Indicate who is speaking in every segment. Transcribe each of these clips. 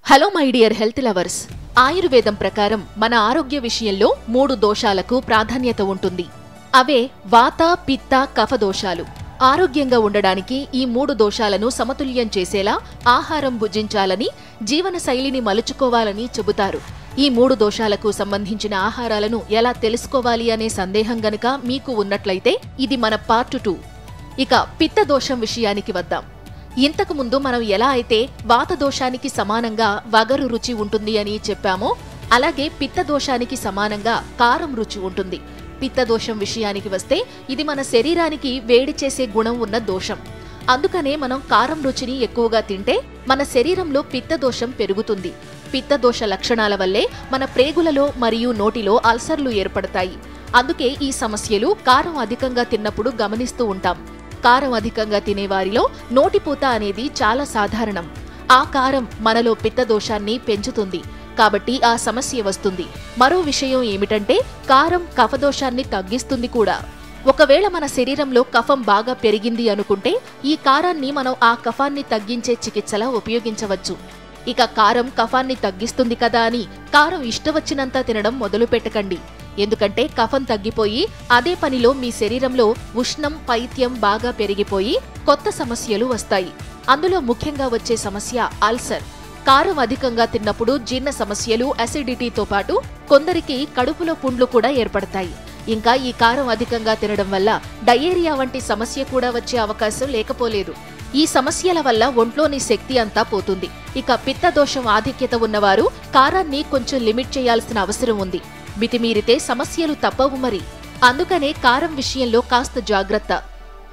Speaker 1: Hello my dear health lovers. ఆయుర్వేదం ప్రకారం మన ఆరోగ్య విషయంలో 3 దోషాలకు ప్రాధాన్యత ఉంటుంది. అవే వాత, పిత్త, కఫ దోషాలు. ఆరోగ్యంగా ఉండడానికి ఈ 3 దోషాలను సమతుల్యం చేసేలా ఆహారం భుజించాలని, జీవన శైలిని మలుచుకోవాలని చెబుతారు. ఈ 3 దోషాలకు సంబంధించిన ఆహారాలను ఎలా తెలుసుకోవాలి అనే సందేహం గనుక మీకు ఉన్నట్లయితే ఇది మన పార్ట్ 2. ఇక పిత్త దోషం విషయానికి వద్దాం. ఇంతకు ముందు మనం ఎలా అయితే వాత దోషానికి సమానంగా వగరు రుచి ఉంటుంది అని చెప్పామో, అలాగే పిత్త దోషానికి సమానంగా కారం రుచి ఉంటుంది. పిత్త దోషం విషయానికి వస్తే ఇది మన శరీరానికి వేడి చేసే గుణం ఉన్న దోషం. అందుకనే మనం కారం రుచిని ఎక్కువగా తింటే మన శరీరంలో పిత్త దోషం పెరుగుతుంది. పిత్త దోష లక్షణాల వల్లే మన ప్రేగులలో మరియు నోటిలో అల్సర్లు ఏర్పడతాయి. అందుకే ఈ సమస్యలు కారం అధికంగా తిన్నప్పుడు గమనిస్తూ ఉంటాం. కారం అధికంగా తినేవారిలో నోటిపూత అనేది చాలా సాధారణం. ఆ కారం మనలో పిత్త దోషాన్ని పెంచుతుంది, కాబట్టి ఆ సమస్య వస్తుంది. మరో విషయం ఏమిటంటే కారం కఫదోషాన్ని తగ్గిస్తుంది కూడా. ఒకవేళ మన శరీరంలో కఫం బాగా పెరిగింది అనుకుంటే ఈ కారాన్ని మనం ఆ కఫాన్ని తగ్గించే చికిత్సలా ఉపయోగించవచ్చు. ఇక కారం కఫాన్ని తగ్గిస్తుంది కదా అని కారం ఇష్టవచ్చినంత తినడం మొదలు పెట్టకండి. ఎందుకంటే కఫం తగ్గిపోయి అదే పనిలో మీ శరీరంలో ఉష్ణం, పైత్యం బాగా పెరిగిపోయి కొత్త సమస్యలు వస్తాయి. అందులో ముఖ్యంగా వచ్చే సమస్య అల్సర్. కారం అధికంగా తిన్నప్పుడు జీర్ణ సమస్యలు, అసిడిటీతో పాటు కొందరికి కడుపులో పుండ్లు కూడా ఏర్పడతాయి. ఇంకా ఈ కారం అధికంగా తినడం వల్ల డయేరియా వంటి సమస్య కూడా వచ్చే అవకాశం లేకపోలేదు. ఈ సమస్యల వల్ల ఒంట్లోని శక్తి అంతా పోతుంది. ఇక పిత్త దోషం ఆధిక్యత ఉన్నవారు కారాన్ని కొంచెం లిమిట్ చేయాల్సిన అవసరం ఉంది. మితిమీరితే సమస్యలు తప్పవు మరి. అందుకనే కారం విషయంలో కాస్త జాగ్రత్త.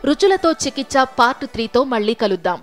Speaker 1: రుచులతో చికిత్స పార్ట్ 3తో మళ్ళీ కలుద్దాం.